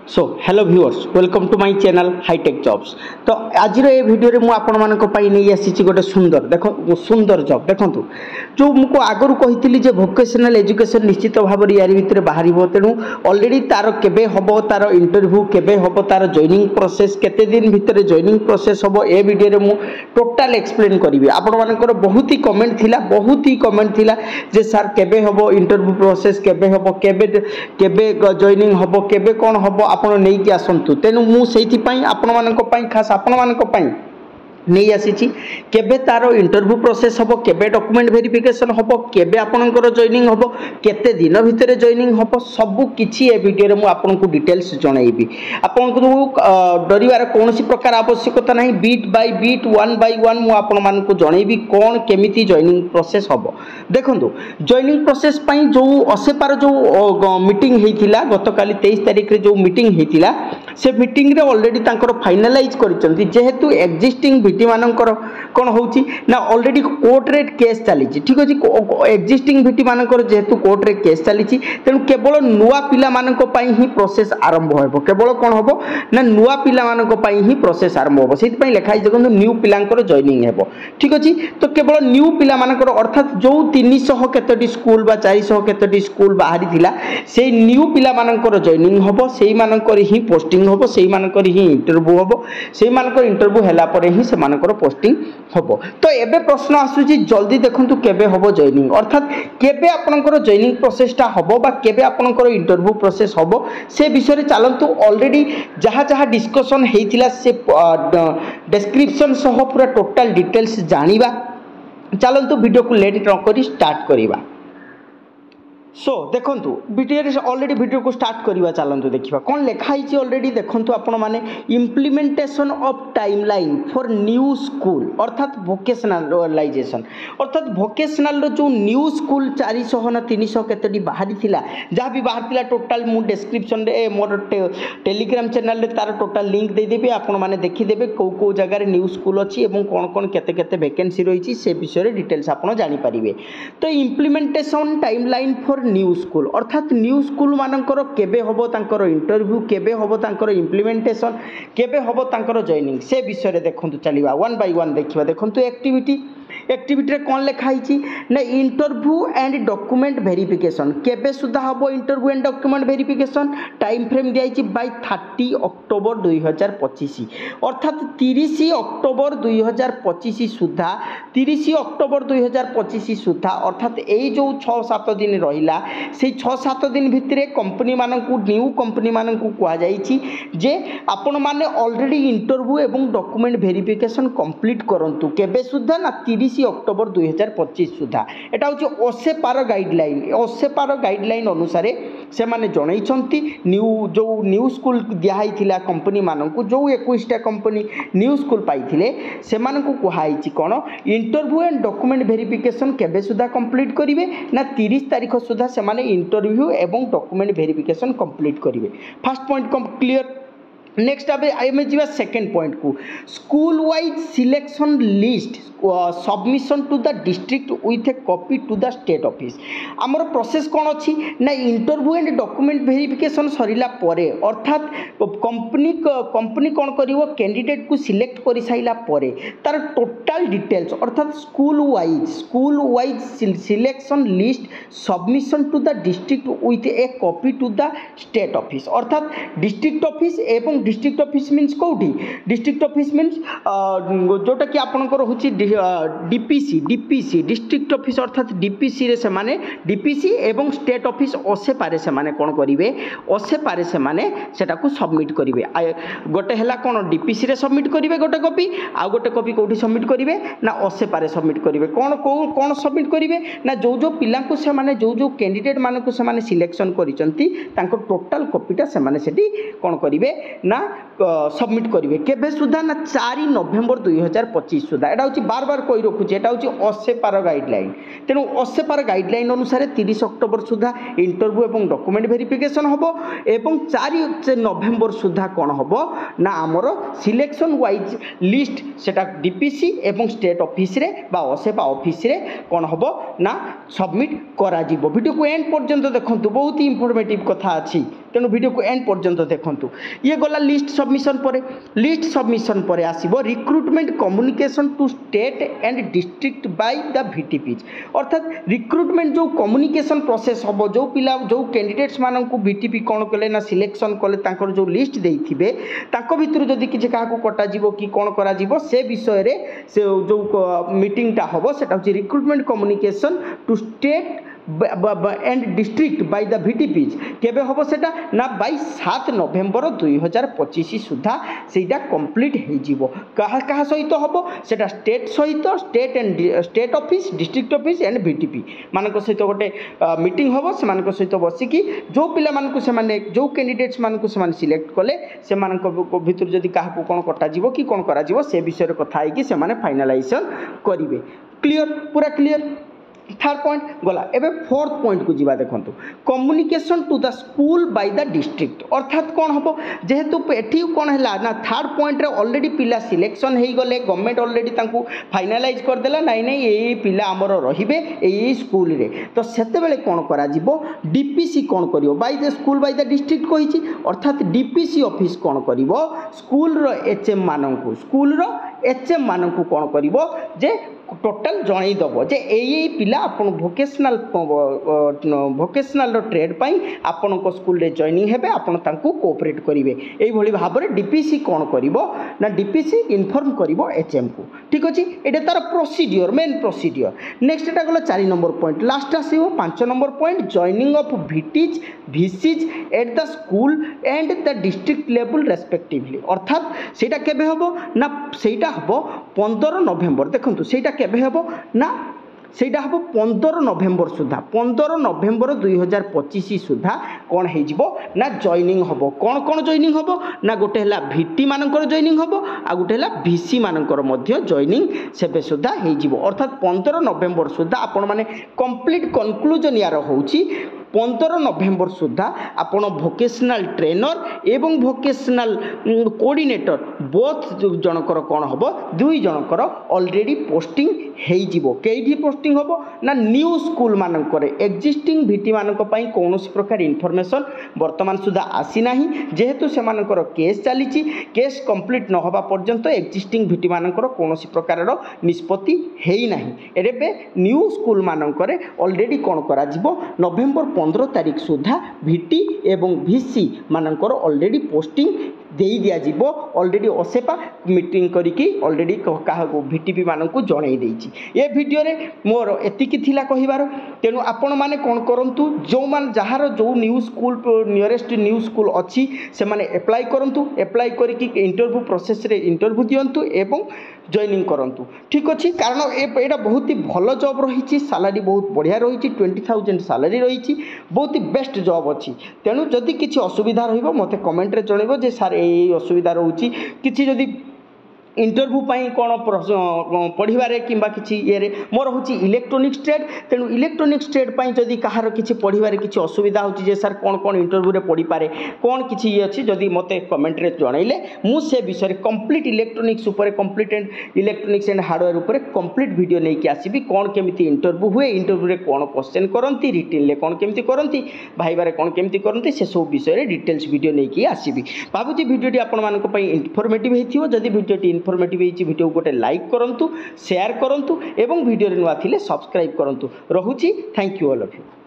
So hello viewers welcome to my channel hitech jobs. तो आज ये वीडियो में आपण मानक नहीं आसी गोटे सुंदर देखो सुंदर जॉब देखूँ जो मुझे आगुरी कही जे भोकेशनल एजुकेशन निश्चित भाव में यार भितर बाहर तेणु ऑलरेडी तार केबे हबो तार इंटरव्यू केबे हबो तार जॉइनिंग प्रोसेस केते दिन भितर जॉइनिंग प्रोसेस हबो ए वीडियो में टोटाल एक्सप्लेन करी। आपण मानकर बहुत ही कमेंट थिला जे सर केबे हबो इंटरव्यू प्रोसेस केबे हबो केबे जॉइनिंग हबो केबे कौन हबो आपण नहीं कि आसतु तेणु मुझे आपण मानक खास आपण मानक नहीं आसी केबे तार इंटरव्यू प्रोसेस हम केबे डॉक्यूमेंट वेरिफिकेशन हम केबे आपणकर जॉइनिंग हम केते दिन भितर जॉइनिंग हम सबू किछि ए वीडियो में आपको डिटेल्स जनइबी। आपको डरबार कौन प्रकार आवश्यकता नहीं beat by beat one by one मु आपण मानक जनइबी कौन केमिति जॉइनिंग प्रोसेस हम। देखो जॉइनिंग प्रोसेस पई जो असेपार जो मीटिंग होता गतकाली 23 तारिख रे जो मीटिंग होता से मीटिंग रे ऑलरेडी तांकर फाइनलाइज करिसेंती जेहेतु एक्जिस्टिंग भिटी मानकर कौन होची ना ऑलरेडी कोर्ट रे केस चली ठीक अच्छे एक्जिस्टिंग भिटी मानकर जेहेतु कोर्ट रे केस चली तेणु केवल नुआ पिला मानक पई ही प्रोसेस आरंभ होबो केवल कौन होबो ना नुआ पिला मानक पई ही प्रोसेस आरंभ होबो सेति पई लेखाई देखो न्यू पिलांकर जॉइनिंग हेबो ठीक अच्छे। तो केवल न्यू पिला मानकर अर्थात जो 300 केतोटी स्कूल बा 400 केतोटी स्कूल बाहरी थिला से न्यू पिला मानकर जॉइनिंग होबो सेही मानकर ही पोस्टिंग होबो सेही मानकर ही इंटरव्यू होबो सेही मानकर इंटरव्यू हैला परे ही से मानकर पोस्टिंग होबो। तो एबे प्रश्न आसुची जल्दी देखंतु केबे होबो जॉइनिंग अर्थात केबे आपनकर जॉइनिंग प्रोसेसटा होबो बा केबे आपनकर इंटरव्यू प्रोसेस होबो से विषय चलंतु ऑलरेडी जहाँ जहाँ डिस्कशन हेतिला से डिस्क्रिप्शन सह पूरा टोटल डिटेल्स जानिबा। चलंतु वीडियो को लेट न करी स्टार्ट करिबा। सो देखो वीडियो ऑलरेडी वीडियो को स्टार्ट करवा चलते देखा कौन लिखाई ऑलरेडी देखो आपण मैंने implementation of timeline for new school अर्थात भोकेशनलाइजेशन अर्थात भोकेशनल जो न्यू स्कूल 400 ना 300 केतोटी बाहरी थिला जहाँ भी बाहर थिला टोटाल मु डिस्क्रिप्शन रे मोर टेलीग्राम चैनल रे तार टोटाल लिंक दे देबे आपण माने देखिदेबे को जगह न्यू स्कूल अच्छी और कौन कौन केते वैकेंसी रही से विषय डिटेल्स आप जानीपारे। तो implementation timeline for new school अर्थात न्यू स्कूल मानकर केबे हबो तांकर इंटरव्यू केबे हबो तांकर इम्प्लीमेंटेशन केबे हबो तांकर जॉइनिंग से विषय देखंतु चलिबा वन बाय वन देखिबा। देखंतु एक्टिविटी रे कौन लिखाई ना इंटरव्यू एंड डॉक्यूमेंट वेरिफिकेशन केबे सुधा हबो interview and document verification time frame दियाई बाय 30 अक्टोबर 2025 अर्थात 30 अक्टोबर 2025 सुधा 30 अक्टोबर 2025 सुधा अर्थात यही जो 6-7 दिन रहिला से 6-7 दिन भितर कंपनी मानकू न्यू कंपनी मानकू कहा जाइछि जे आपण माने ऑलरेडी इंटरव्यू एवं डॉक्यूमेंट वेरिफिकेशन कंप्लीट करंतु केबे सुधा ना 30 अक्टोबर 2025 सुधा एटा होची ओसेपार गाइडलाइन अनुसार से माने जणाइछंती न्यू स्कूल दिहाई थिला कंपनी मानकू जो 21टा कंपनी न्यू स्कूल पाइथिले से मानकू कुहाइछि कोन इंटरव्यू एंड डॉक्यूमेंट वेरिफिकेशन केबे सुधा कंप्लीट करिवे ना 30 तारिख सुधा से माने इंटरव्यू एवं डॉक्यूमेंट वेरिफिकेशन कंप्लीट करिवे। First point clear. नेक्स्ट आम जी सेकेंड पॉइंट को school wise selection list submission to the district with a copy to the state office आमर प्रोसेस कौन अच्छी ना इंटरव्यू एंड डॉक्यूमेंट वेरिफिकेशन सरिला परे अर्थात कंपनी कौन करिवो कैंडिडेट को सिलेक्ट कर साइला परे तार टोटल डिटेल्स अर्थात school wise selection list submission to the district with a copy to the state office अर्थात डिस्ट्रिक्ट ऑफिस एवं डिस्ट्रिक्ट ऑफिस मीन्स कौटी डिस्ट्रिक्ट ऑफिस मीन्स जोटा कि आपनकर होची डीपीसी डिस्ट्रिक्ट ऑफिस अर्थात डीपीसी रे से माने डीपीसी एवं स्टेट ऑफिस ओसे पारे से माने कोन करिवे ओसे पारे से माने सेटा को सबमिट करिवे गोटे हला कोन डीपीसी रे सबमिट करिवे गोटे कॉपी आ गोटे कॉपी कोठी सबमिट करिवे ना ओसे पारे सबमिट करिवे कोन सबमिट करिवे ना जो पिला को से माने जो कैंडिडेट माने को से माने सिलेक्शन करिसंती तांको टोटल कॉपीटा से माने सेठी कोन करिवे ना सबमिट करेंगे केबे सुधा ना 4 नवेम्बर 2025 सुधा एटा होची बार बार कही रखुची एटा होची ओसेपार गाइडलाइन तेणु ओसेपार गाइडलाइन अनुसार 30 अक्टोबर सुधा इंटरव्यू एवं डॉक्यूमेंट वेरिफिकेशन होबो एवं 4 नवेम्बर सुधा कौन होबो ना आमर सिलेक्शन वाइज लिस्ट सेटा डीपीसी एवं स्टेट ऑफिस रे बा ओसेपा ऑफिस रे कौन होबो ना सबमिट करा जीवो। वीडियो को एंड पर्यंत देखंतु बहुत ही इंफॉर्मेटिव कथा अछि तेणु वीडियो को एंड पर्यंत देखंतु। ये गला लिस्ट सबमिशन पर आसीबो recruitment communication to state and district by the VTPs अर्थात रिक्रुटमेंट जो कम्युनिकेशन प्रोसेस हम जो पिला जो कैंडिडेट्स मान को VTP कौन कले ना सिलेक्शन कले तांकर जो लिस्ट देइथिबे तांको भितर जदि किछि काहा को कटा जीवो कि कौन करा जीवो से विषय रे से जो मीटिंग टा हबो सेटा होछि recruitment communication to state and district by the VTPs केबे हबो सेटा ना बाय 7 नवेम्बर 2025 सुधा सेटा कंप्लीट हे जीवो कहा कहा सहित हबो सेटा स्टेट सहित state office district office and VTP मानको सहित गोटे मीटिंग हबो से मानको सहित बसी कि जो पिला मानको से माने जो कैंडिडेट्स मानको से माने सिलेक्ट कले से मानको भितर जदी काहा को कोन कटा जीवो कि कोन करा जीवो से विषय रे कथा है कि से माने फाइनलाइजेशन करिवे क्लियर पूरा क्लियर। थर्ड पॉइंट गला एबे फोर्थ पॉइंट को जीवा देखंतु communication to the school by the district अर्थात कौन हम जेहेतु एठी कौन है ना थर्ड पॉइंट रे ऑलरेडी पिला सिलेक्शन हो गले गवर्नमेंट ऑलरेडी तांकू फाइनलाइज कर देला नहीं नहीं ये पिला हमर रहिबे ए स्कूल रे तो सेते बेले कौन करा जीवो DPC कौन करियो by the school by the district कहिछि अर्थात DPC ऑफिस कौन करिवो स्कूल रो HM माननकू स्कूल रो HM माननकू कौन करिवो जे टोटाल जणई दबो जे एई पिला आपण भोकेशनल ट्रेड पाई आपण को स्कूल रे जॉइनिंग हेबे आपण तांकू कोऑपरेट करिवे एई भली भाबरे DPC कोन करिवो ना DPC इन्फॉर्म करिवो HM को ठीक अछि एटा तार प्रोसीजर मेन प्रोसीजर नेक्स्ट एटा गलो 4 नंबर पॉइंट लास्ट आसीबो 5 number point joining of VCs at the school and the district level respectively अर्थात सेटा केबे हबो ना सेटा हबो 15 नवेम्बर देखंतु सेटा केबे हबो ना सेटा हबो 15 नवेम्बर सुधा 15 नवेम्बर 2025 सुधा कौन है ना जॉइनिंग हबो कौन कौन जॉइनिंग हबो ना गोटे हला VT मानकर जॉइनिंग हबो आ गोटे हला VC मानकर मध्य जॉइनिंग सेबे सुधा है अर्थात 15 नवेम्बर सुधा आपण माने कंप्लीट कंक्लूजन यार होउची 15 नवेम्बर सुधा आपण भोकेशनल ट्रेनर एवं भोकेशनल कोऑर्डिनेटर बोथ जनकर कौन हबो दुई जनकर ऑलरेडी पोस्टिंग हेई जीवो केठी पोस्टिंग हबो ना न्यू स्कूल मानकर एक्जिस्टिंग VT मानक पई कोनोसी प्रकार इन्फॉर्मेशन वर्तमान सुधा आसी नाही जेहेतु से मानकर केस चलीची केस कंप्लीट न होबा पर्यंत एक्जिस्टिंग VT मानकर कोनोसी प्रकार रो निष्पत्ति हेई नाही एबे न्यू स्कूल मानकर ऑलरेडी कोन करा जीवो नवेम्बर 15 तारीख सुधा VT एवं VC मानकर ऑलरेडी पोस्टिंग देई दिया जीवो ऑलरेडी ओसेपा मीटिंग करिकी ऑलरेडी कहा VTP मानकू जणई देइची ए वीडियो रे मोर एतिकी थिला कहिबार तेनु आपण माने कोन करंतु जो मान जहार जो new school nearest new school अछि से माने अप्लाई करंतु अप्लाई करिकी इंटरव्यू प्रोसेस रे इंटरव्यू दियंतु एवं जॉइनिंग करंतु ठीक अछि कारण एटा बहुत ही भलो जॉब रही सैलरी बहुत बढ़िया रही 20,000 सैलरी रही बहुत ही बेस्ट जॉब अच्छी तेणु जदि किसी असुविधा रहिबो मते कमेंट रे जणैबो जे सर ए असुविधा रहउची किछि जदि इंटरव्यू पाई कौन पढ़ारे कि ये मोर हूँ इलेक्ट्रोनिक्स ट्रेड तेणु इलेक्ट्रोनिक्स ट्रेड पाई जदि कहार किसी पढ़ारे किसी असुविधा होची जे सर कौन कौन इंटरव्यू रे पढ़ी पारे कौन किसी ये अच्छी जदि मते कमेंट रे जनइले मु से विषय कंप्लीट इलेक्ट्रोनिक्स उपर complete and electronics and hardware उपर कंप्लीट वीडियो नहीं आसबि कौन केमिति इंटरव्यू हुए इंटरव्यू रे कौन क्वेश्चन करती रिटेन ले कौन केमिति करती भाईबारे कौन केमिति करती से सब विषय डिटेल्स वीडियो नहीं आसबि भावुची वीडियोटी आपण मानक पई इन्फॉर्मेटिव हेथिबो जदि वीडियोटी इन्फॉर्मेटिव होइछि वीडियो गोटे लाइक करंतु शेयर करंतु एवं वीडियो रे नुआ थिले सब्सक्राइब करंतु रहुछि thank you all of you.